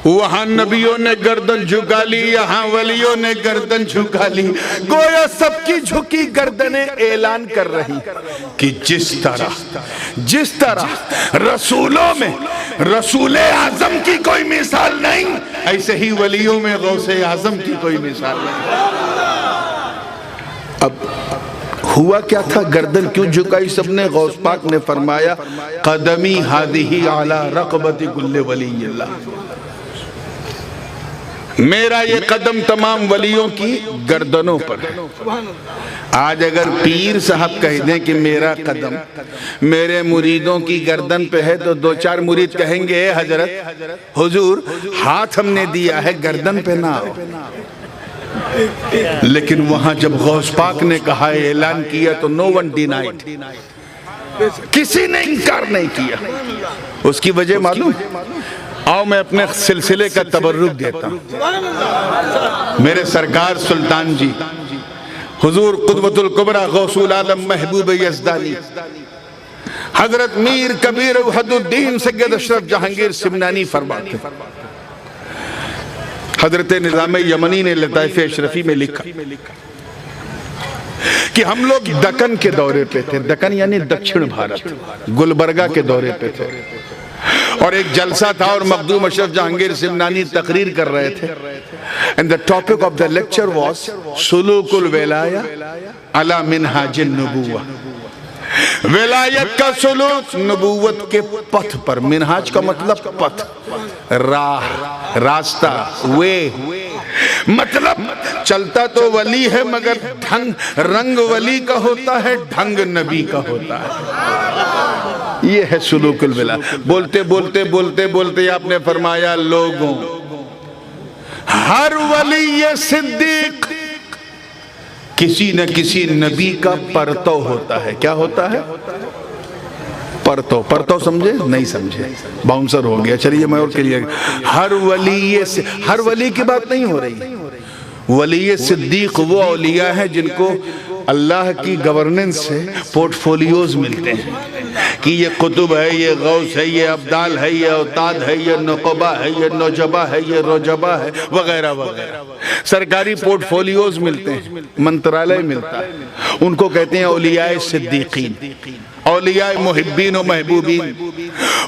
وہاں نبیوں نے گردن جھکا لی، یہاں ولیوں نے گردن جھکا لی، گویا سب کی جھکی گردنیں اعلان کر رہی کہ جس طرح رسولوں میں رسول اعظم کی کوئی مثال نہیں، ایسے ہی ولیوں میں غوث اعظم کی کوئی مثال نہیں۔ اب ہوا کیا تھا؟ گردن کیوں جھکائی سب نے؟ غوث پاک نے فرمایا قدمی ہادہی علی رقبت کل ولی اللہ، میرا یہ قدم تمام ولیوں کی گردنوں پر ہے۔ آج اگر پیر صاحب کہہ دیں کہ میرا قدم میرے مریدوں کی گردن پہ ہے تو دو چار مرید کہیں گے اے حضرت حضور ہاتھ ہم نے دیا ہے گردن پہ نہ آؤ، لیکن وہاں جب غوث پاک نے کہا اعلان کیا تو no one denied، کسی نے انکار نہیں کیا۔ اس کی وجہ معلوم؟ آؤ میں اپنے سلسلے کا تبرک دیتا ہوں۔ میرے سرکار سلطان جی حضور قطبۃ الکبریٰ غوث العالم محبوب یزدانی حضرت میر کبیر وحد الدین سید اشرف جہانگیر سمنانی فرماتے، حضرت نظام یمنی نے لطائف اشرفی میں لکھا کہ ہم لوگ دکن کے دورے پہ تھے، دکن یعنی دکشن بھارت، گلبرگہ کے دورے پہ تھے، اور ایک جلسہ تھا اور مخدوم اشرف جہانگیر سمنانی تقریر کر رہے تھے، and the topic of the lecture was سلوک الولایہ علی منہاج النبوہ، ولایت کا سلوک نبوت کے پتھ پر۔ منہاج کا مطلب پتھ، راہ، راستہ، وے، مطلب چلتا تو ولی ہے مگر رنگ ولی کا ہوتا ہے، ڈھنگ نبی کا ہوتا ہے۔ یہ ہے سلوک الولا۔ بولتے بولتے بولتے بولتے آپ نے فرمایا لوگوں، ہر ولی صدیق کسی نہ کسی نبی کا پرتو ہوتا ہے۔ کیا ہوتا ہے؟ پرتو۔ پرتو سمجھے؟ نہیں سمجھے، باؤنسر ہو گیا۔ چلیے میں اور کلیئر، ہر ولی کی بات نہیں ہو رہی۔ ولی صدیق وہ اولیاء ہیں جن کو اللہ کی گورننس سے پورٹ فولیوز ملتے ہیں کہ یہ قطب ہے، یہ غوث ہے، یہ ابدال ہے، یہ اوتاد ہے، یہ نقبہ ہے، یہ نوجبہ ہے، یہ روجبہ ہے، وغیرہ وغیرہ۔ سرکاری پورٹ فولیوز ملتے ہیں، منترالے ملتا ہے، ان کو کہتے ہیں اولیاء صدیقین، اولیاء محبین و محبوبین۔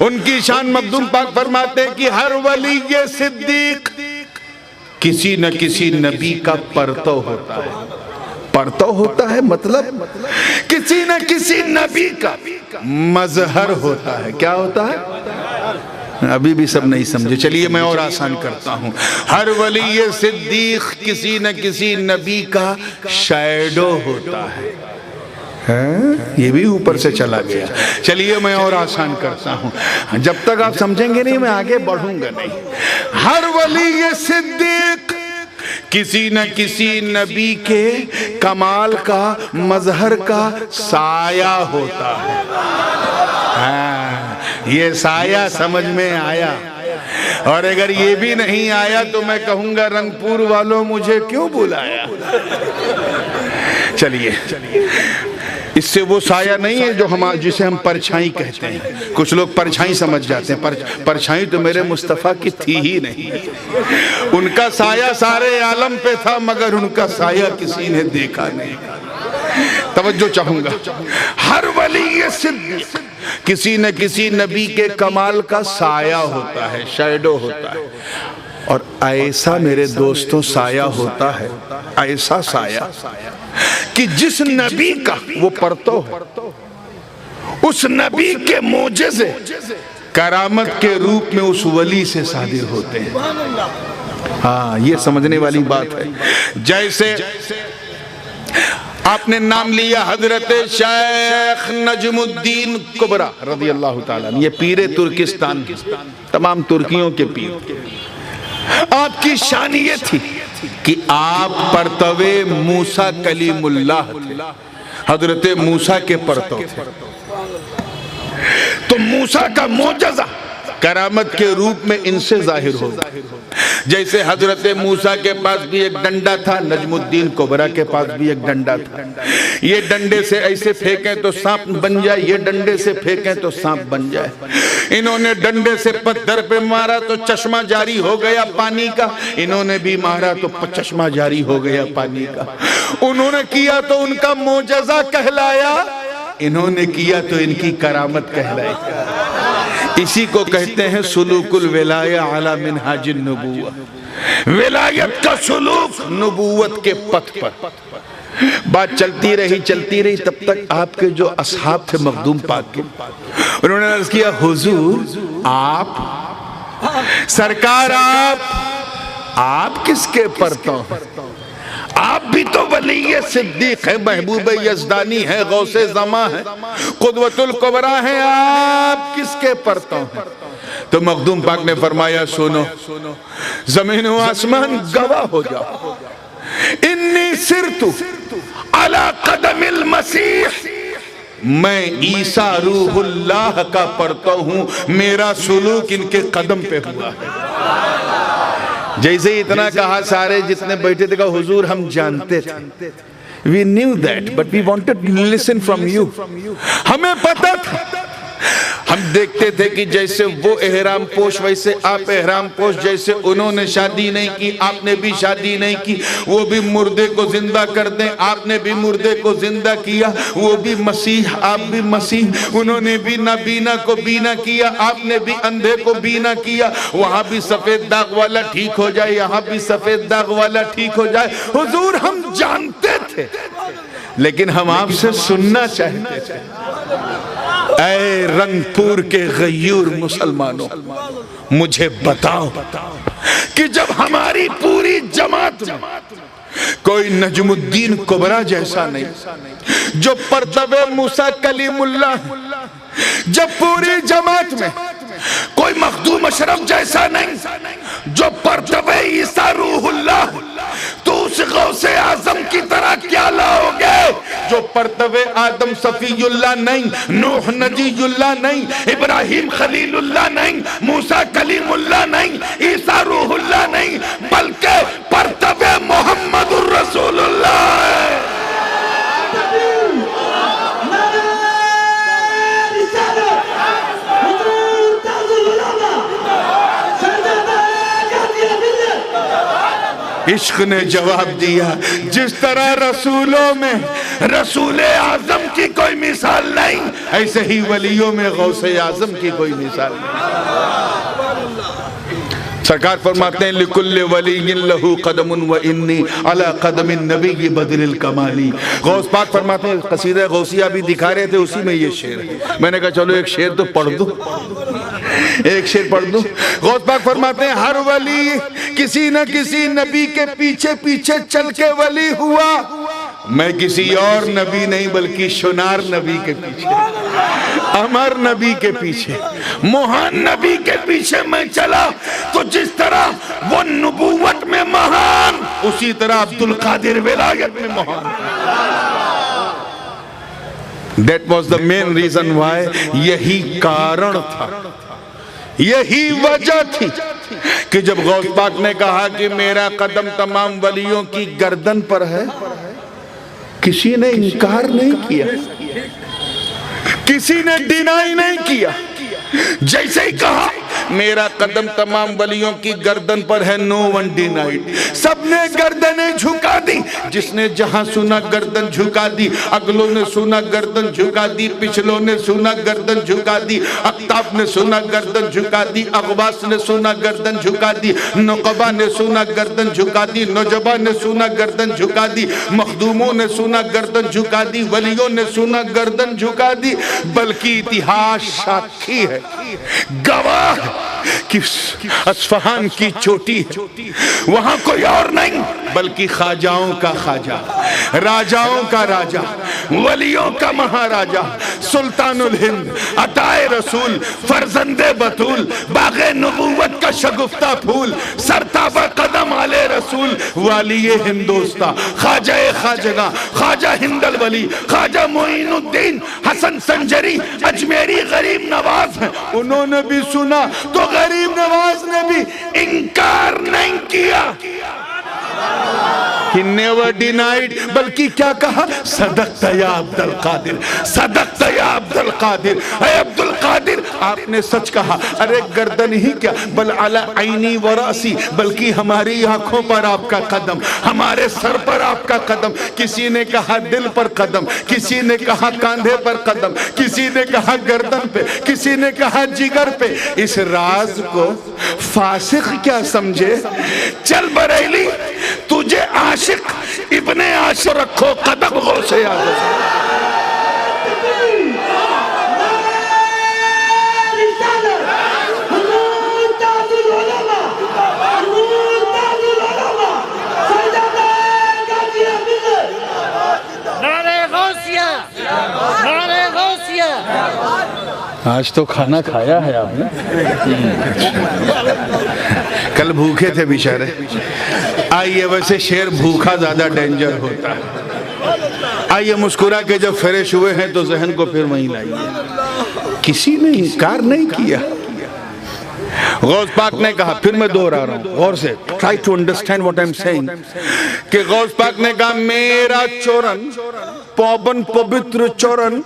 ان کی شان مخدوم پاک فرماتے ہیں کہ ہر ولی صدیق کسی نہ کسی نبی کا پرتو ہوتا ہے۔ پرتو ہوتا ہے مطلب کسی نہ کسی نبی کا مظہر ہوتا ہے۔ کیا ہوتا ہے؟ ابھی بھی سب نہیں سمجھے، چلیے میں اور آسان کرتا ہوں۔ ہر ولی صدیق کسی نہ کسی نبی کا شیڈو ہوتا ہے۔ یہ بھی اوپر سے چلا گیا۔ چلیے میں اور آسان کرتا ہوں، جب تک آپ سمجھیں گے نہیں میں آگے بڑھوں گا نہیں۔ ہر ولی صدیق کسی نہ کسی نبی کے کمال کا مظہر کا سایہ ہوتا ہے۔ یہ سایہ سمجھ میں آیا؟ اور اگر یہ بھی نہیں آیا تو میں کہوں گا رنگپور والوں مجھے کیوں بلایا؟ چلیے، اس سے وہ سایہ نہیں ہے جو جسے ہم پرچھائی کہتے ہیں۔ کچھ لوگ پرچھائی سمجھ جاتے ہیں، پرچھائی تو میرے مصطفیٰ کی تھی ہی نہیں۔ ان کا سایہ سارے عالم پہ تھا مگر ان کا سایہ کسی نے دیکھا نہیں۔ توجہ چاہوں گا، ہر ولی صدیق کسی نہ کسی نبی کے کمال کا سایہ ہوتا ہے، شیڈو ہوتا ہے، اور ایسا میرے دوستوں سایہ ہوتا ہے، ایسا سایہ کہ جس نبی کا وہ پرتو ہے، اس نبی کے معجزے کرامت کے روپ میں اس ولی سے صادر ہوتے ہیں۔ ہاں، یہ سمجھنے والی بات ہے۔ جیسے آپ نے نام لیا حضرت شیخ نجم الدین کبریٰ رضی اللہ تعالیٰ، یہ پیر ترکستان، تمام ترکیوں کے پیر۔ آپ کی شان یہ تھی کہ آپ پرتوے موسیٰ کلیم اللہ تھے، حضرت موسیٰ کے پرتو تھے۔ تو موسیٰ کا معجزہ کرامت کے روپ میں ان سے ظاہر ہوگا۔ جیسے حضرت موسیٰ کے پاس بھی ایک ڈنڈا تھا، نجم الدین کبریٰ کے پاس بھی ایک ڈنڈا تھا. یہ ڈنڈے سے ایسے پھینکیں تو سانپ بن جائے، یہ ڈنڈے سے پھینکیں تو سانپ بن جائے. انہوں نے ڈنڈے سے پتھر پہ مارا تو چشمہ جاری ہو گیا پانی کا، انہوں نے بھی مارا تو چشمہ جاری ہو گیا پانی کا. انہوں نے کیا تو ان کا معجزہ کہلایا، انہوں نے کیا تو ان کی کرامت کہلائی. اسی کو کہتے ہیں سلوک الولایہ علی منہاج النبوہ، ولایت کا سلوک نبوت کے پتھ پر. بات چلتی رہی تب تک آپ کے جو اصحاب تھے مخدوم پاک کے، انہوں نے عرض کیا حضور آپ سرکار آپ کس کے پرتوں ہیں؟ آپ بھی تو ولی صدیق ہے، محبوب یزدانی ہے، غوث زماں ہے، قدوۃ الکبریٰ ہے، آپ کس کے پرتوں ہیں؟ تو مخدوم پاک نے فرمایا سنو، زمین و آسمان گواہ ہو جاؤ، انی سرت علی قدم المسیح، میں عیسیٰ روح اللہ کا پرتو ہوں، میرا سلوک ان کے قدم پہ ہوا ہے. جیسے اتنا کہا سارے جتنے بیٹھے تھے کہا حضور ہم جانتے تھے، we knew that but we wanted to listen from you. ہمیں پتہ تھا، ہم دیکھتے تھے کہ جیسے وہ احرام پوش ویسے آپ احرام پوش، جیسے انہوں نے شادی نہیں کی آپ نے بھی شادی نہیں کی، وہ بھی مردے کو زندہ کر دیں آپ نے بھی مردے کو زندہ کیا، وہ بھی مسیح آپ بھی مسیح، انہوں نے بھی نابینا کو بینا کیا آپ نے بھی اندھے کو بینا کیا، وہاں بھی سفید داغ والا ٹھیک ہو جائے یہاں بھی سفید داغ والا ٹھیک ہو جائے. حضور ہم جانتے تھے لیکن ہم آپ سے سننا چاہتے تھے. اے رنگ پور کے غیور مسلمانوں، مجھے بتاؤ کہ جب ہماری پوری جماعت میں کوئی نجم الدین کبریٰ جیسا نہیں، جو پرتو موسیٰ کلیم اللہ، جب پوری جماعت میں کوئی مخدوم اشرف جیسا نہیں، جو پرتو عیسیٰ روح اللہ، تو اس غوث اعظم کی طرح کیا لاؤ گے جو پرتو آدم صفی اللہ نہیں، نوح نجی اللہ نہیں، ابراہیم خلیل اللہ نہیں، موسیٰ کلیم اللہ نہیں، عیسیٰ روح اللہ نہیں، بلکہ پرتو محمد الرسول اللہ ہے. عشق نے جواب دیا، جس طرح رسولوں میں رسول اعظم کی کوئی مثال نہیں، ایسے ہی ولیوں میں غوث اعظم کی کوئی مثال نہیں. سرکار فرماتے ہیں لِكُلِّ وَلِيٍّ لَهُ قَدَمٌ وَإِنِّي عَلَى قَدَمِ النَّبِيِّ بَدْرِ الْكَمَالِ. غوث پاک فرماتے ہیں، قصیدہ غوثیہ بھی دکھا رہے تھے، اسی میں یہ شعر ہے. میں نے کہا چلو ایک شعر تو پڑھ دوں، ایک شعر پڑھ دوں. غوث پاک فرماتے ہیں ہر ولی کسی نہ کسی نبی کے پیچھے پیچھے چل کے ولی ہوا، میں کسی اور نبی نہیں بلکہ شنار نبی کے پیچھے، امر نبی کے پیچھے، مہان نبی کے پیچھے میں چلا. تو جس طرح وہ نبوت میں مہان، اسی طرح عبدالقادر ولایت میں مہان. That was the main reason why. یہی کارن تھا، یہی وجہ تھی کہ جب غوث پاک نے کہا کہ میرا قدم تمام ولیوں کی گردن پر ہے، کسی نے انکار نہیں کیا، کسی نے ڈینائی نہیں کیا. جیسے ہی کہا میرا قدم تمام ولیوں کی گردن پر ہے، نو ون ڈینائیڈ، سب نے گردنیں جھکا دی. جس نے جہاں سنا گردن جھکا دی، اگلوں نے سنا گردن جھکا دی، پچھلوں نے سنا گردن جھکا دی، اقطاب نے سنا گردن جھکا دی، اغواس نے سنا گردن جھکا دی، نقبہ نے سنا گردن جھکا دی، نجبہ نے سنا گردن جھکا دی، مخدوموں نے سنا گردن جھکا دی، ولیوں نے سنا گردن جھکا دی. بلکہ اتہاس ساکھی ہے، گواہ کہ اصفہان کی چوٹی ہے، وہاں کوئی اور نہیں بلکہ خواجاؤں کا خواجہ، راجاؤں کا راجہ، ولیوں کا مہاراجہ، سلطان الہند، عطائے رسول، فرزند بطول، باغ نبوت کا شگفتہ پھول، سرتاب قدم آل رسول، والی ہندوستہ، خواجہ خواجگاں، خواجہ ہند الولی، خواجہ معین الدین، حسن سنجری، اجمیری غریب نواز ہیں. انہوں نے بھی سنا تو غریب نواز نے بھی انکار نہیں He never denied, بلکہ کیا کہا؟ صدقت یا عبد القادر، صدقت یا عبد القادر، اے عبد القادر آپ نے سچ کہا۔ ارے گردن ہی کیا، بل علی عینی و رأسی، بلکہ ہماری آنکھوں پر آپ کا قدم، ہمارے سر پر آپ کا قدم۔ کسی نے کہا دل پر قدم، کسی نے کہا کاندھے پر قدم، کسی نے کہا گردن پہ، کسی نے کہا جگر پہ۔ اس راز کو فاسق کیا سمجھے؟ چل بریلی تجھے عاشق ابن عاشق رکھو قدم غوث اعظم۔ آج تو کھانا کھایا ہے آپ نے، کل بھوکے تھے بیچارے۔ آئیے ویسے شیر بھوکا زیادہ ڈینجر ہوتا ہے۔ آئیے مسکرا کے جب فریش ہوئے ہیں تو ذہن کو پھر وہیں لائیے۔ کسی نے انکار نہیں کیا۔ غوث پاک نے کہا، پھر میں دوہرا رہا ہوں غور سے، try to understand what I'm saying، کہ غوث پاک نے کہا میرا چورن، پوبن پوبتر چورن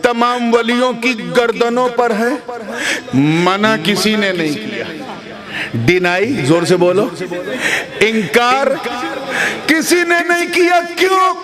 تمام ولیوں کی گردنوں پر ہے، منع کسی نے نہیں کیا۔ ڈینائی، زور سے بولو، انکار کسی نے نہیں کیا۔ کیوں؟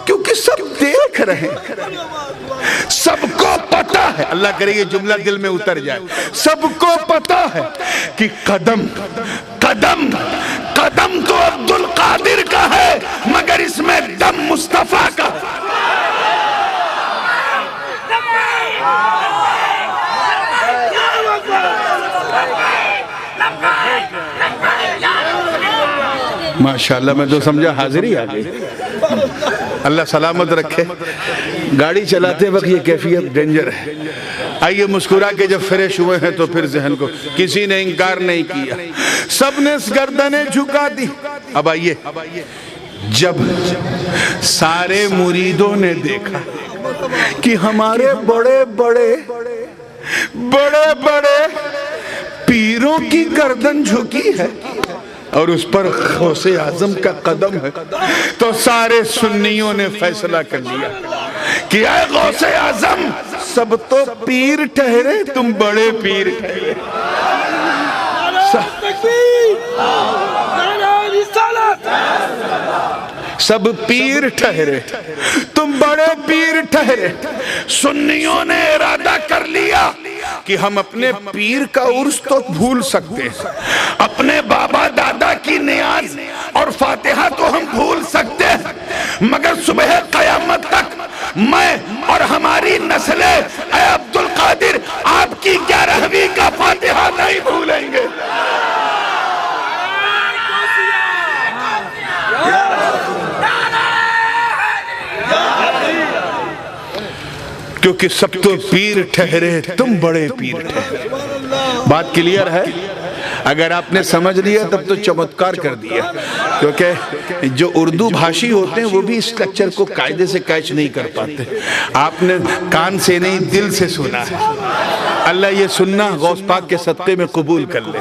کیونکہ سب دیکھ رہے ہیں، سب کو پتا ہے، اللہ کرے یہ جملہ دل میں اتر جائے، سب کو پتا ہے کہ قدم قدم قدم تو عبد القادر کا ہے، مگر اس میں دم مصطفیٰ کا۔ ماشاءاللہ، میں تو سمجھا حاضری آ گئی۔ اللہ سلامت رکھے۔ گاڑی چلاتے وقت یہ کیفیت ڈینجر ہے۔ آئیے مسکرا کے جب فریش ہوئے ہیں تو پھر ذہن کو، کسی نے انکار نہیں کیا، سب نے گردنیں جھکا دی۔ اب آئیے، جب سارے مریدوں نے دیکھا کہ ہمارے بڑے بڑے پیروں کی گردن جھکی ہے اور اس پر غوث اعظم کا قدم ہے، تو سارے سنیوں نے فیصلہ کر لیا کہ اے غوث اعظم، سب تو پیر ٹھہرے، تم بڑے پیر ٹھہرے۔ سب پیر ٹھہرے، تم بڑے پیر ٹھہرے۔ سنیوں نے ارادہ کر لیا کہ ہم اپنے پیر کا عرس تو بھول سکتے ہیں، اپنے بابا دادا کی نیاز اور فاتحہ تو ہم بھول سکتے ہیں، مگر صبح قیامت تک میں اور ہماری نسلیں اے عبد القادر آپ کی 11ویں کا فاتحہ نہیں بھولیں گے۔ کیونکہ سب تو پیر ٹھہرے، تم بڑے پیر ٹھہرے۔ بات کلیئر ہے؟ اگر آپ نے سمجھ لیا تب تو چمتکار کر دیا، کیونکہ جو اردو بھاشی ہوتے ہیں وہ بھی اس لیکچر کو قاعدے سے کیچ نہیں کر پاتے۔ آپ نے کان سے نہیں دل سے سنا ہے۔ اللہ یہ سننا غوث پاک کے صدقے میں قبول کر لے۔